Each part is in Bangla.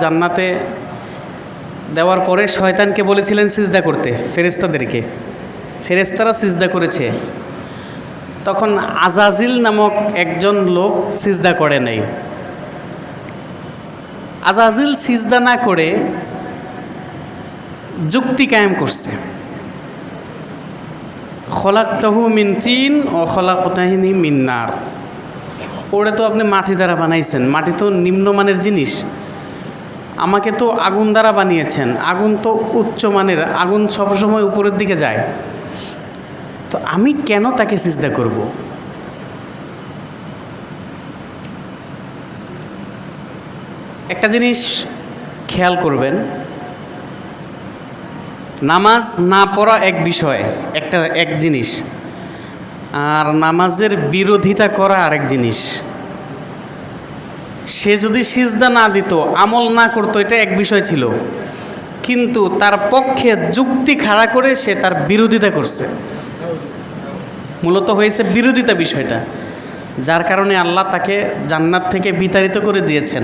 জান্নাতে দেওয়ার পরে শয়তানকে বলেছিলেন সিজদা করতে, ফেরেশতাদেরকে। ফেরেশতারা সিজদা করেছে। তখন আজাজিল নামক একজন লোক সিজদা করে নাই। আজাজিল সিজদা না করে যুক্তি কায়েম করছে, খলাকতাহু মিন তিন ও খলাকতানি মিন নার। ওটা তো আপনি মাটি দ্বারা বানাইছেন, মাটি তো নিম্নমানের জিনিস। আমাকে তো আগুন দ্বারা বানিয়েছেন, আগুন তো উচ্চমানের, আগুন সবসময় উপরের দিকে যায়। তো আমি কেন তাকে সিজদা করব? একটা জিনিস খেয়াল করবেন, নামাজ না পড়া এক বিষয়, এক জিনিস, আর নামাজের বিরোধিতা করা আরেক জিনিস। সে যদি সিজদা না দিত, আমল না করতো, এটা এক বিষয় ছিল, কিন্তু তার পক্ষে যুক্তি খাড়া করে সে তার বিরোধিতা করছে। মূলত হয়েছে বিরোধিতা বিষয়টা, যার কারণে আল্লাহ তাকে জান্নাত থেকে বিতাড়িত করে দিয়েছেন।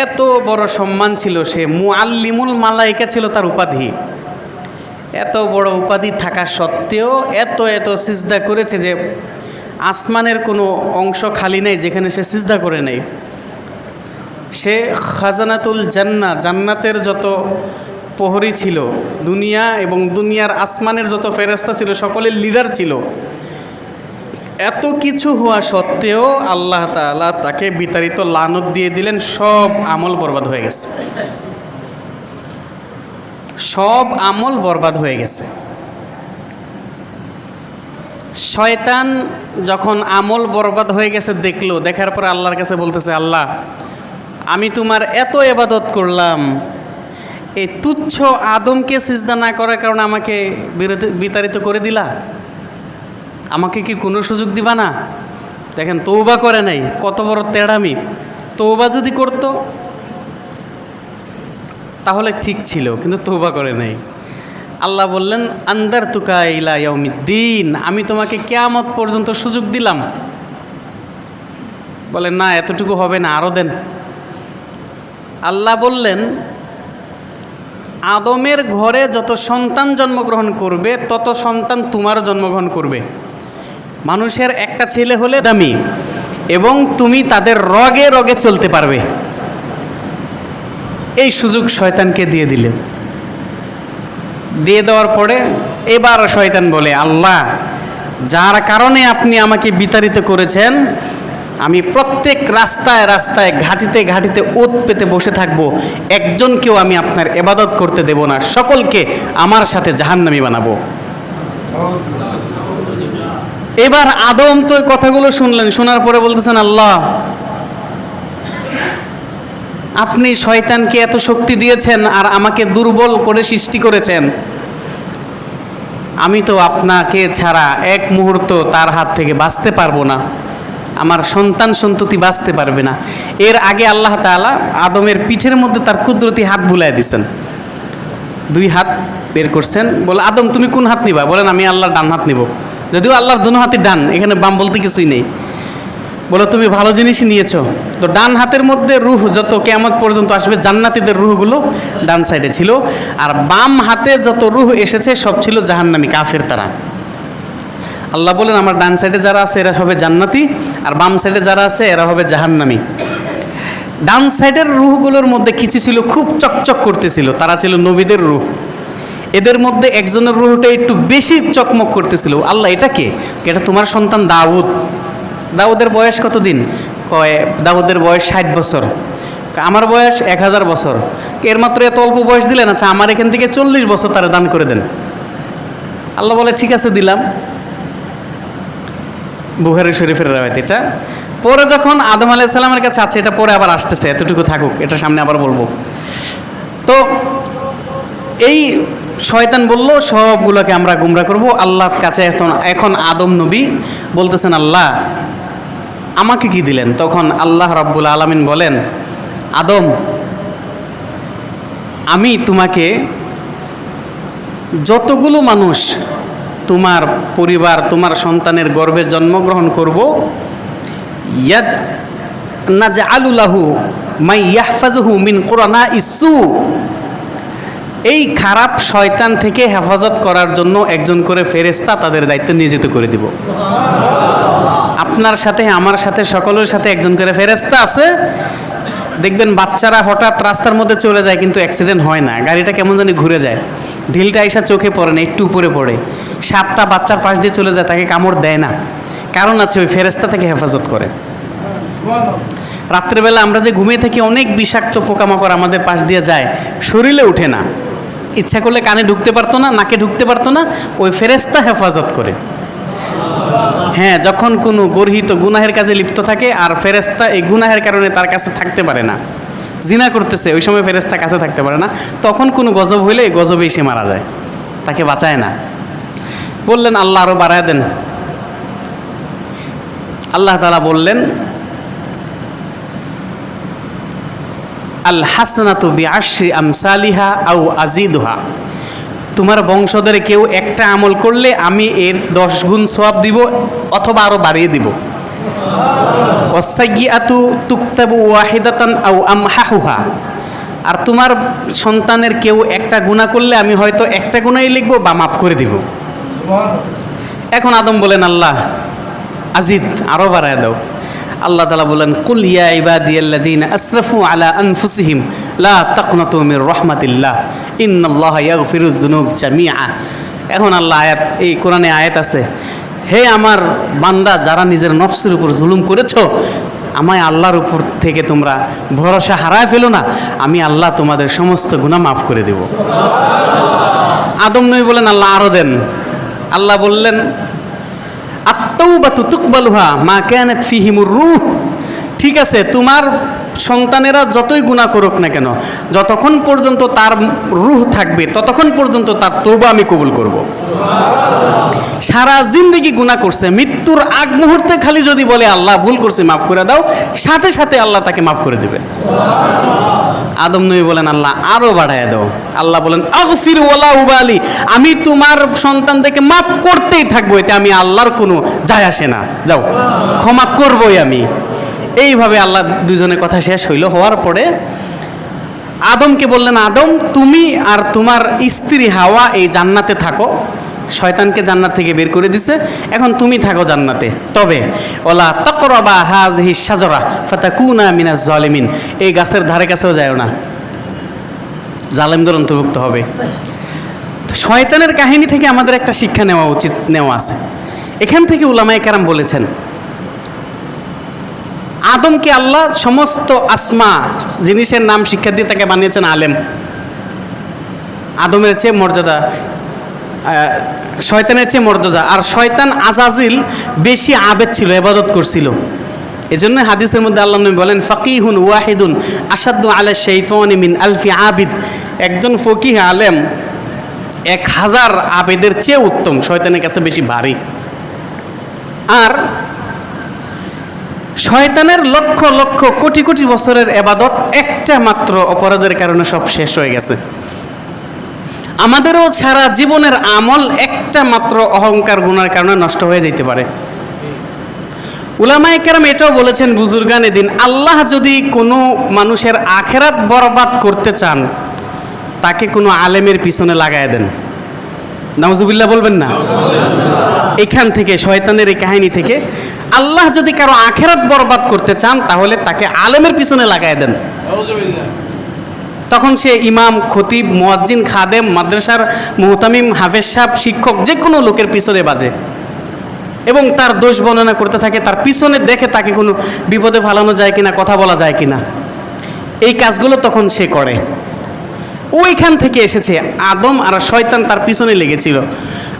এত বড় সম্মান ছিল, সে মুআল্লিমুল মালাইকা ছিল তার উপাধি। এত বড় উপাধি থাকা সত্ত্বেও এত সিজদা করেছে যে আসমানের কোনো অংশ খালি নেই যেখানে সে সিজদা করে নেই। সে খাজানাতুল জান্নাতের যত প্রহরী ছিল, দুনিয়া এবং দুনিয়ার আসমানের যত ফেরেশতা ছিল, সকলের লিডার ছিল। এত কিছু হওয়া সত্ত্বেও আল্লাহ তাআলা তাকে বিতাড়িত, লানত দিয়ে দিলেন। সব আমল বরবাদ হয়ে গেছে, সব আমল বরবাদ হয়ে গেছে। শয়তান যখন আমল বরবাদ হয়ে গেছে দেখলো, দেখার পর আল্লাহর কাছে বলতেছে, আল্লাহ, আমি তোমার এত ইবাদত করলাম, এই তুচ্ছ আদমকে সিজদা না করার কারণে আমাকে বিতাড়িত করে দিলা, আমাকে কি কোনো সুযোগ দিবা না? দেখেন, তওবা করে নাই, কত বড় তেড়ামি। তওবা যদি করতো তাহলে ঠিক ছিল, কিন্তু তওবা করে নাই। আল্লাহ বললেন, আনদারতুকা ইলা ইয়াউমিদ্দিন, আমি তোমাকে কিয়ামত পর্যন্ত সুযোগ দিলাম। বলে, না, এতটুকু হবে না, আরও দেন। আল্লাহ বললেন, আদমের ঘরে যত সন্তান জন্মগ্রহণ করবে তত সন্তান তোমারও জন্মগ্রহণ করবে। মানুষের একটা ছেলে হলে দামি, এবং তুমি তাদের রগে রগে চলতে পারবে। এই সুযোগ শয়তানকে দিয়ে দিলেন। দিয়ে দেওয়ার পরে এবার শয়তান বলে, আল্লাহ, যার কারণে আপনি আমাকে বিতাড়িত করেছেন, আমি প্রত্যেক রাস্তায় রাস্তায়, ঘাটিতে ঘাটিতে ওত পেতে বসে থাকব, একজনকেও আমি আপনার ইবাদত করতে দেব না, সকলকে আমার সাথে জাহান্নামী বানাবো। এবার আদম তো কথাগুলো শুনলেন, শোনার পরে বলতেছেন, আল্লাহ, আপনি শয়তানকে এত শক্তি দিয়েছেন আর আমাকে দুর্বল করে সৃষ্টি করেছেন। আমি তো আপনাকে ছাড়া এক মুহূর্ত তার হাত থেকে বাঁচতে পারবো না, আমার সন্তান সন্ততি বাঁচতে পারবে না। এর আগে আল্লাহ তাআলা আদমের পিঠের মধ্যে তার কুদরতি হাত বুলাই দিছেন, 2 হাত বের করছেন। বলে, আদম, তুমি কোন হাত নিবা? বলেন, আমি আল্লাহর ডান হাত নিব। যদিও আল্লাহর দুনো হাতই ডান, এখানে বাম বলতে কিছুই নেই। বলে, তুমি ভালো জিনিসই নিয়েছো। তো ডান হাতের মধ্যে রূহ যত কিয়ামত পর্যন্ত আসবে, জান্নাতীদের রূহগুলো ডান সাইডে ছিল, আর বাম হাতে যত রূহ এসেছে সব ছিল জাহান্নামী, কাফের তারা। আল্লাহ বলেন, আমার ডান সাইডে যারা আছে এরা হবে জান্নাতি, আর বাম সাইডে যারা আছে এরা হবে জাহান্নামী। ডান সাইডের রূহগুলোর মধ্যে কিছু ছিল খুব চকচক করতেছিল, তারা ছিল নবীদের রূহ। এদের মধ্যে একজনের রূহটা একটু বেশি চকমক করতেছিল। আল্লাহ, এটা কে? এটা তোমার সন্তান দাউদ। দাউদের বয়স কতদিন? দাউদের বয়স 60 বছর। আমার বয়স 1000 বছর। এর মাত্র এত অল্প বয়স দিলেন? আচ্ছা, আমার এখান থেকে 40 বছর তারা দান করে দেন। আল্লাহ বলে, ঠিক আছে, দিলাম। বুখারী শরীফের রাওয়ায়াত এটা। পরে যখন আদম আলাইহিস সালামের কাছে আছে, এটা পরে আবার আসতেছে, এতটুকু থাকুক, এটা সামনে আবার বলবো। তো এই শয়তান বলল, সবগুলোকে আমরা গুমরাহ করব। আল্লাহর কাছে এখন আদম নবী বলতেছেন, আল্লাহ, আমাকে কি দিলেন? তখন আল্লাহ রাব্বুল আলামিন বলেন, আদম, আমি তোমাকে যতগুলো মানুষ তোমার পরিবার, তোমার সন্তানের গর্ভে জন্মগ্রহণ করব, নাজআলু লাহু মাই ইয়াহফাজুহু মিন কুরানা ইসু, এই খারাপ শয়তান থেকে হেফাজত করার জন্য একজন করে ফেরেশতা তাদের দায়িত্ব নিয়োজিত করে দিব। আপনার সাথে আমার সাথে সকলের সাথে একজন করে ফেরেশতা আছে। দেখবেন বাচ্চারা হঠাৎ রাস্তার মধ্যে চলে যায় কিন্তু অ্যাক্সিডেন্ট হয় না, গাড়িটা কেমন জানি ঘুরে যায়, ঢিলটা এসে চোখে পড়ে না, একটু উপরে পড়ে। সাপটা বাচ্চার পাশ দিয়ে চলে যায়, তাকে কামড় দেয় না, কারণ আছে ওই ফেরেশতা থেকে হেফাজত করে। রাত্রেবেলা আমরা যে ঘুমিয়ে থাকি অনেক বিষাক্ত পোকামাকড় আমাদের পাশ দিয়ে যায়, শরীরে উঠে না, ইচ্ছা করলে কানে ঢুকতে পারতো না, নাকে ঢুকতে পারতো না, ওই ফেরেশতা হেফাজত করে। হ্যাঁ, যখন কোনো গর্হিত গুনাহের কাজে লিপ্ত থাকে আর ফেরেশতা এই গুনাহের কারণে তার কাছে থাকতে পারে না, জিনা করতেছে, ওই সময় ফেরেশতা কাছে থাকতে পারে না, তখন কোনো গজব হইলে এই গজবেই সে মারা যায়, তাকে বাঁচায় না। বললেন আল্লাহ আরও বাড়ায় দেন। আল্লাহ তাআলা বললেন আল হাসানাতু বিআশরি আমসালিহা আও আযীদুহা, তোমার বংশধরে কেউ একটা আমল করলে আমি এর 10 গুণ সওয়াব দিব অথবা আরও বাড়িয়ে দিব। ওয়াসাইয়্যাতু তুকতাবু ওয়াহিদাতান আও আমহাহুহা, আর তোমার সন্তানের কেউ একটা গুনাহ করলে আমি হয়তো একটা গুনাহই লিখব বা মাফ করে দিব। এখন আদম বলেন আল্লাহ আজিদ, আরও বাড়ায় দাও। আল্লাহ তাআলা বলেন কুল ইয়া ইবাদিয়াল্লাযীনা আসরাফু আলা আনফুসিহিম লা তাকনাতু মির রাহমাতিল্লাহ ইন্নাল্লাহা ইয়াগফিরুয যুনুব জামিআ। এখন আল্লাহ আয়াত, এই কোরআনে আয়াত আছে, হে আমার বান্দা যারা নিজের নফসের উপর জুলুম করেছো, আমায় আল্লাহর উপর থেকে তোমরা ভরসা হারায় ফেলো না, আমি আল্লাহ তোমাদের সমস্ত গুনাহ মাফ করে দেব। আদম নবী বলেন আল্লাহ আরও দেন। আল্লাহ বললেন আত-তাওবাতু তুকবালুহা মা কানাত ফীহিমুর রূহ, ঠিক আছে তোমার সন্তানেরা যতই গুনাহ করুক না কেন, যতক্ষণ পর্যন্ত তার রূহ থাকবে ততক্ষণ পর্যন্ত তার তওবা আমি কবুল করব। সারা জিন্দেগি গুনাহ করছে, মৃত্যুর আগ মুহূর্তে খালি যদি বলে আল্লাহ ভুল করছি মাফ করে দাও, সাথে সাথে আল্লাহ তাকে মাফ করে দেবে। আদম নবী বলেন আল্লাহ আরও বাড়ায় দাও। আল্লাহ বলেন আগফির ওয়ালা উবালি, আমি তোমার সন্তানদেরকে মাফ করতেই থাকবো, এতে আমি আল্লাহর কোনো যায় আসে না, যাও ক্ষমা করবই আমি। এইভাবে আল্লাহ দুজনের কথা শেষ হইল। হওয়ার পরে আদমকে বললেন আদম তুমি আর তোমার স্ত্রী হাওয়া এই জান্নাতে থাকো, শয়তানকে জান্নাত থেকে বের করে দিছে, এখন তুমি থাকো জান্নাতে, তবে ওলা তাকরাবা হাযিহি শাজারা ফাতাকুনা মিনাজ জালিমিন, এই গাছের ধারে কাছেও যায়ও না, জালেমদের অন্তর্ভুক্ত হবে। তো শয়তানের কাহিনী থেকে আমাদের একটা শিক্ষা নেওয়া উচিত, নেওয়া আছে। এখান থেকে উলামায়ে কেরাম বলেছেন আদমকে আল্লাহ সমস্ত আসমা জিনিসের নাম শিক্ষা দিয়ে তাকে বানিয়েছেন আলেম। আদমের চেয়ে মর্যাদা, শয়তানের চেয়ে মর্যাদা, আর শয়তান আজাজিল বেশি আবেদ ছিল, ইবাদত করছিল। এজন্য হাদিসের মধ্যে আল্লাহ নবী বলেন ফাকিহুন ওয়াহিদুন আশাদ্দু আলা শাইতানি মিন আলফি আবিদ, একজন ফকিহ আলেম 1000 আবেদের চেয়ে উত্তম, শয়তানের কাছে বেশি ভারী। আর শয়তানের লক্ষ লক্ষ কোটি কোটি বছরের ইবাদত একটা মাত্র অপরাধের কারণে সব শেষ হয়ে গেছে। আমাদেরও সারা জীবনের আমল একটা মাত্র অহংকার গুনার কারণে নষ্ট হয়ে যেতে পারে। উলামায়ে কেরাম এটাও বলেছেন বুজুর্গানে দিন, আল্লাহ যদি কোনো মানুষের আখেরাত বরবাদ করতে চান তাকে কোনো আলেমের পিছনে লাগায় দেন। নাউজুবিল্লাহ বলবেন না? এখান থেকে শয়তানের এই কাহিনী থেকে আল্লাহ যদি কারো আখেরাত বরবাদ করতে চান তাহলে তাকে আলেমের পিছনে লাগায় দেন। তখন সে ইমাম, খতিব, মুয়াজ্জিন, খাদেম, মাদ্রাসার মুহতামিম, হাফেজ সাহেব, শিক্ষক, যে কোনো লোকের পিছনে বাজে এবং তার দোষ বর্ণনা করতে থাকে, তার পিছনে দেখে তাকে কোনো বিপদে ফালানো যায় কিনা, কথা বলা যায় কিনা, এই কাজগুলো তখন সে করে। ওইখান থেকে এসেছে, আদম আর শয়তান তার পিছনে লেগেছিল।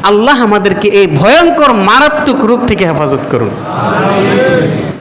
আল্লাহ আমাদেরকে এই ভয়ঙ্কর মারাত্মক রূপ থেকে হেফাজত করুন।